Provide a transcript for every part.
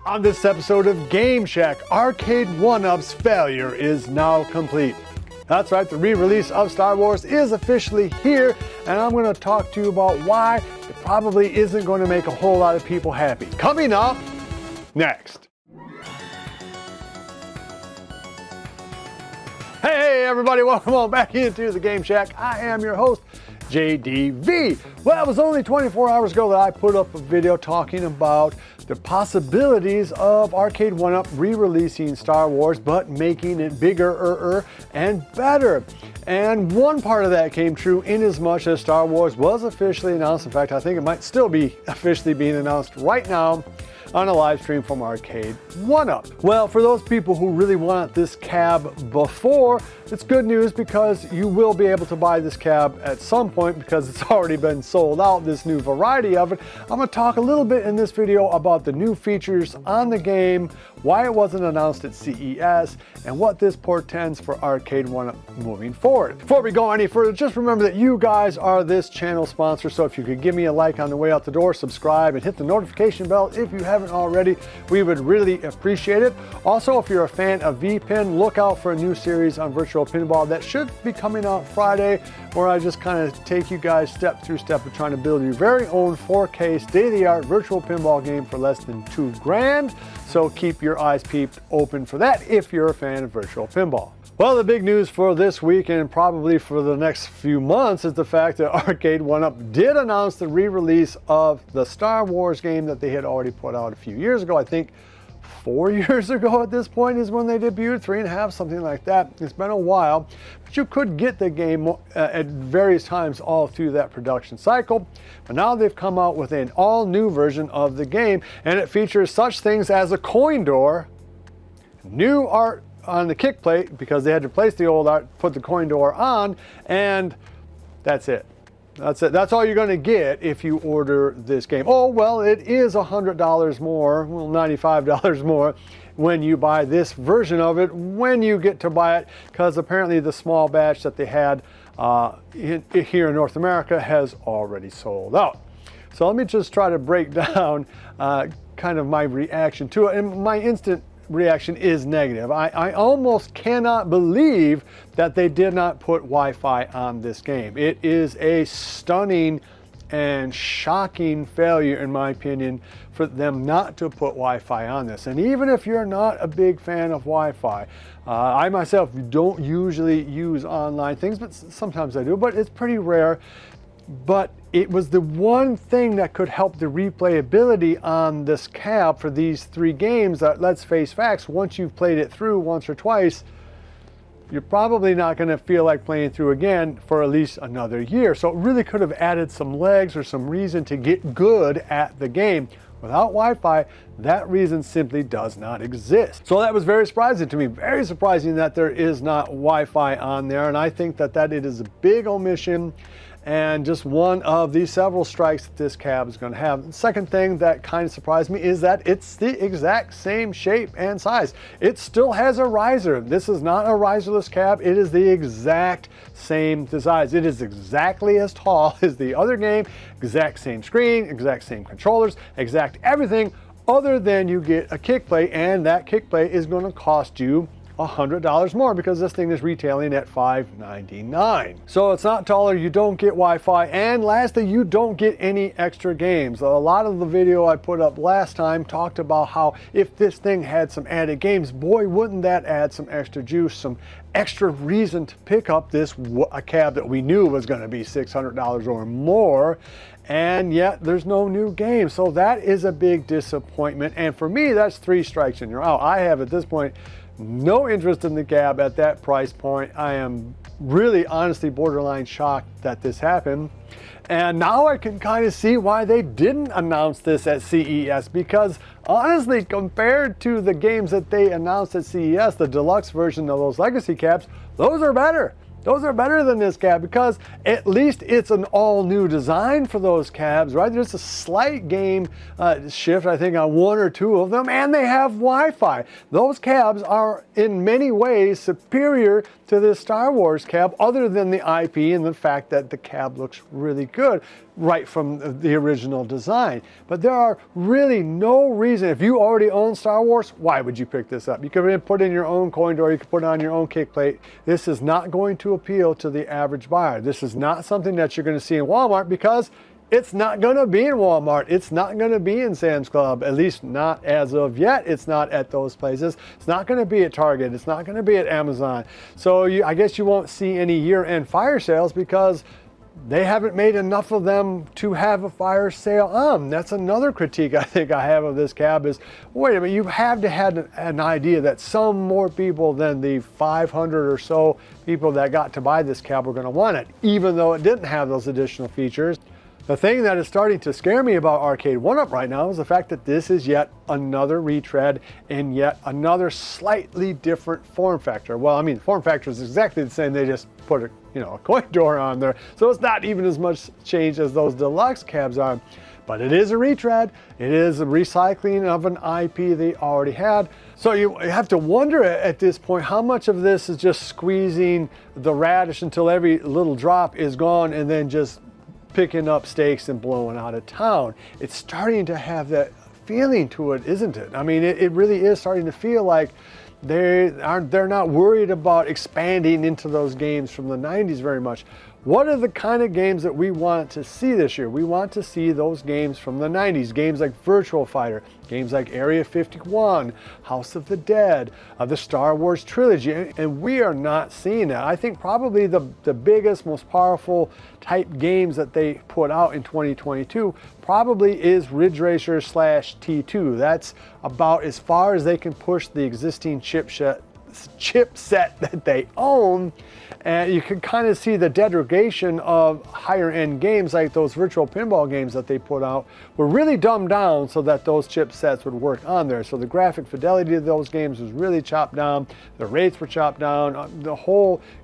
On this episode of Game Shack, Arcade1up's failure is now complete. That's right, the re-release of Star Wars is officially here, and I'm going to talk to you about why it probably isn't going to make a whole lot of people happy. Coming up next. Hey everybody, welcome on back into the Game Shack. I am your host, JDV. Well, it was only 24 hours ago that I put up a video talking about the possibilities of Arcade1up re-releasing Star Wars, but making it bigger and better. And one part of that came true in as much as Star Wars was officially announced. In fact, I think it might still be officially being announced right now on a live stream from Arcade1up. Well, for those people who really want this cab before, it's good news because you will be able to buy this cab at some point because it's already been sold out, this new variety of it. I'm going to talk a little bit in this video about the new features on the game, why it wasn't announced at CES, and what this portends for Arcade1up moving forward. Before we go any further, just remember that you guys are this channel sponsor, so if you could give me a like on the way out the door, subscribe, and hit the notification bell if you haven't already, we would really appreciate it. Also, if you're a fan of VPin, look out for a new series on virtual pinball that should be coming out Friday, where I just kind of take you guys step through step of trying to build your very own 4K state-of-the-art virtual pinball game for less than $2,000. So keep your eyes peeped open for that if you're a fan of virtual pinball. Well, the big news for this week and probably for the next few months is the fact that Arcade1up did announce the re-release of the Star Wars game that they had already put out a few years ago. I think 4 years ago at this point is when they debuted, 3.5, something like that. It's been a while, but you could get the game at various times all through that production cycle. But now they've come out with an all-new version of the game, and it features such things as a coin door, new art on the kick plate because they had to replace the old art, put the coin door on, and that's it. That's it. That's all you're going to get if you order this game. Oh, well, it is $100 more, well, $95 more when you buy this version of it, when you get to buy it, because apparently the small batch that they had here in North America has already sold out. So let me just try to break down kind of my reaction to it. And my instant reaction is negative. I almost cannot believe that they did not put Wi-Fi on this game. It is a stunning and shocking failure, in my opinion, for them not to put Wi-Fi on this. And even if you're not a big fan of Wi-Fi, I myself don't usually use online things, but sometimes I do, but it's pretty rare. But it was the one thing that could help the replayability on this cab for these three games that, let's face facts, once you've played it through once or twice, you're probably not going to feel like playing through again for at least another year. So it really could have added some legs or some reason to get good at the game. Without Wi-Fi, that reason simply does not exist. So that was very surprising to me. Very surprising that there is not Wi-Fi on there. And I think that it is a big omission and just one of the several strikes that this cab is going to have. The second thing that kind of surprised me is that it's the exact same shape and size. It still has a riser. This is not a riserless cab. It is the exact same size. It is exactly as tall as the other game, exact same screen, exact same controllers, exact everything, other than you get a kick plate, and that kick plate is going to cost you $100 more because this thing is retailing at $599. So it's not taller, you don't get Wi-Fi, and lastly, you don't get any extra games. A lot of the video I put up last time talked about how if this thing had some added games, boy, wouldn't that add some extra juice, some extra reason to pick up this a cab that we knew was going to be $600 or more. And yet there's no new game. So that is a big disappointment. And for me, that's 3 strikes and you're out. I have at this point no interest in the cab at that price point. I am really honestly borderline shocked that this happened. And now I can kind of see why they didn't announce this at CES, because honestly, compared to the games that they announced at CES, the deluxe version of those legacy cabs, those are better. Those are better than this cab because at least it's an all-new design for those cabs, right? There's a slight game shift, I think, on 1 or 2 of them, and they have Wi-Fi. Those cabs are in many ways superior to this Star Wars cab, other than the IP and the fact that the cab looks really good. right from the original design. But there are really no reason, if you already own Star Wars, why would you pick this up? You could put in your own coin door, you could put on your own kick plate. This is not going to appeal to the average buyer. This is not something that you're going to see in Walmart, because it's not going to be in Walmart. It's not going to be in Sam's Club, at least not as of yet. It's not at those places. It's not going to be at Target. It's not going to be at Amazon. So I guess you won't see any year-end fire sales because they haven't made enough of them to have a fire sale on. That's another critique I think I have of this cab is, wait a minute, you have to have an idea that some more people than the 500 or so people that got to buy this cab were going to want it, even though it didn't have those additional features. The thing that is starting to scare me about Arcade1up right now is the fact that this is yet another retread in yet another slightly different form factor. Well, I mean, the form factor is exactly the same. They just put a coin door on there. So it's not even as much change as those deluxe cabs are. But it is a retread. It is a recycling of an IP they already had. So you have to wonder at this point how much of this is just squeezing the radish until every little drop is gone and then just picking up stakes and blowing out of town. It's starting to have that feeling to it, isn't it? I mean, it really is starting to feel like they're not worried about expanding into those games from the 90s very much. What are the kind of games that we want to see this year? We want to see those games from the 90s, games like Virtual Fighter, games like Area 51, House of the Dead, the Star Wars trilogy, and we are not seeing that. I think probably the biggest, most powerful type games that they put out in 2022 probably is Ridge Racer / T2. That's about as far as they can push the existing chipset that they own, and you can kind of see the degradation of higher end games like those virtual pinball games that they put out were really dumbed down so that those chipsets would work on there. So the graphic fidelity of those games was really chopped down, the rates were chopped down,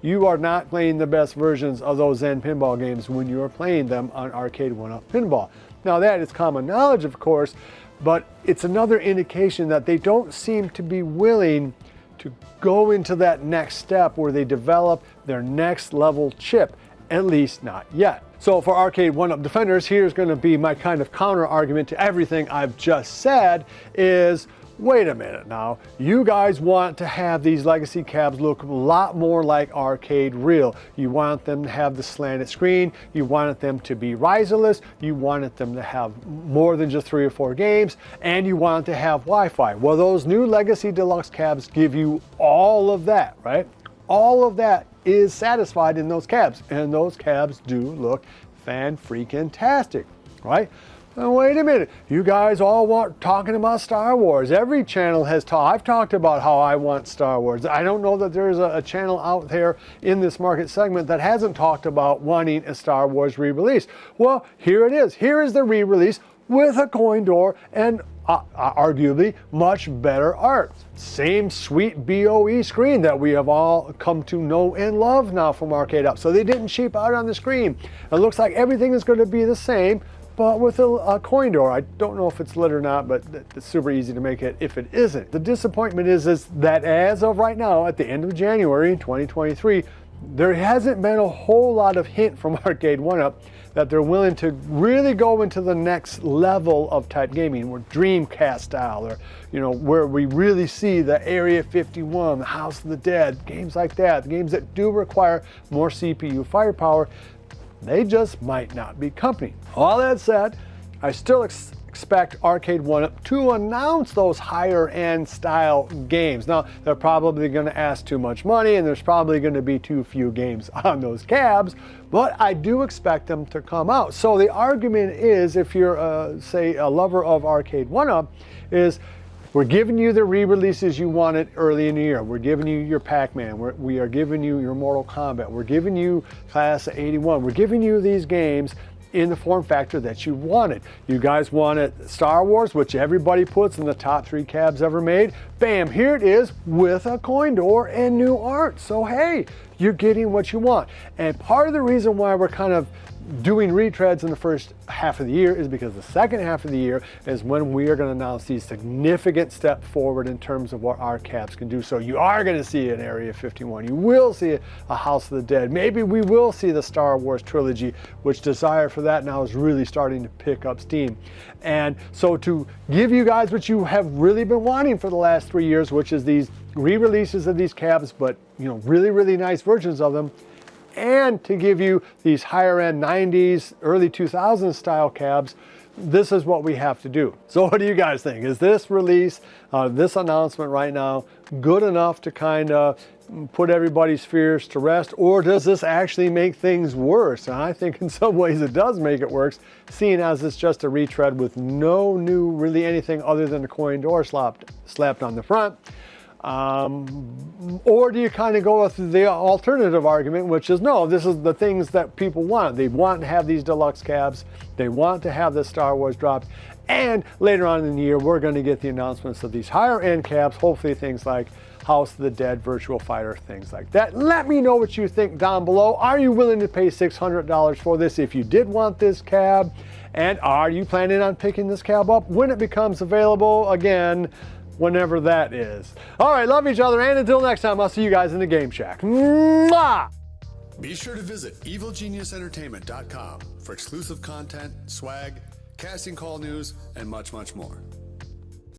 you are not playing the best versions of those Zen pinball games when you are playing them on Arcade1up Pinball. Now that is common knowledge, of course, but it's another indication that they don't seem to be willing to go into that next step where they develop their next level chip, at least not yet. So for Arcade1up Defenders, here's going to be my kind of counter argument to everything I've just said is, wait a minute now, you guys want to have these legacy cabs look a lot more like arcade real. You want them to have the slanted screen, you wanted them to be riserless, you wanted them to have more than just 3 or 4 games, and you wanted to have Wi-Fi. Well, those new legacy deluxe cabs give you all of that, right? All of that is satisfied in those cabs, and those cabs do look fan-freaking-tastic, right? Now, wait a minute, you guys all want talking about Star Wars. Every channel has I've talked about how I want Star Wars. I don't know that there's a channel out there in this market segment that hasn't talked about wanting a Star Wars re-release. Well, here it is. Here is the re-release with a coin door and arguably much better art. Same sweet BOE screen that we have all come to know and love now from Arcade1up. So they didn't cheap out on the screen. It looks like everything is going to be the same, but with a coin door. I don't know if it's lit or not, but it's super easy to make it if it isn't. The disappointment is that as of right now, at the end of January 2023, there hasn't been a whole lot of hint from Arcade1up that they're willing to really go into the next level of type gaming, where Dreamcast style, or where we really see the Area 51, the House of the Dead, games like that, the games that do require more CPU firepower. They just might not be company. All that said, I still expect Arcade1up to announce those higher end style games. Now, they're probably going to ask too much money and there's probably going to be too few games on those cabs, but I do expect them to come out. So the argument is, if you're, say, a lover of Arcade1up, is we're giving you the re-releases you wanted early in the year. We're giving you your Pac-Man. We are giving you your Mortal Kombat. We're giving you Class of 81. We're giving you these games in the form factor that you wanted. You guys wanted Star Wars, which everybody puts in the top 3 cabs ever made. Bam, here it is with a coin door and new art. So hey, you're getting what you want. And part of the reason why we're kind of doing retreads in the first half of the year is because the second half of the year is when we are going to announce these significant step forward in terms of what our cabs can do. So you are going to see an Area 51. You will see a House of the Dead. Maybe we will see the Star Wars trilogy, which desire for that now is really starting to pick up steam. And so to give you guys what you have really been wanting for the last 3 years, which is these re-releases of these cabs, but really, really nice versions of them, and to give you these higher end 90s, early 2000s style cabs, this is what we have to do. So what do you guys think? Is this release, this announcement right now, good enough to kind of put everybody's fears to rest, or does this actually make things worse? And I think in some ways it does make it worse, seeing as it's just a retread with no new, really anything other than the coin door slapped on the front. Or do you kind of go with the alternative argument, which is no, this is the things that people want. They want to have these deluxe cabs. They want to have the Star Wars dropped. And later on in the year, we're going to get the announcements of these higher end cabs, hopefully things like House of the Dead, Virtual Fighter, things like that. Let me know what you think down below. Are you willing to pay $600 for this if you did want this cab? And are you planning on picking this cab up when it becomes available again? Whenever that is. All right, love each other, and until next time, I'll see you guys in the Game Shack. Mwah! Be sure to visit evilgeniusentertainment.com for exclusive content, swag, casting call news, and much, much more.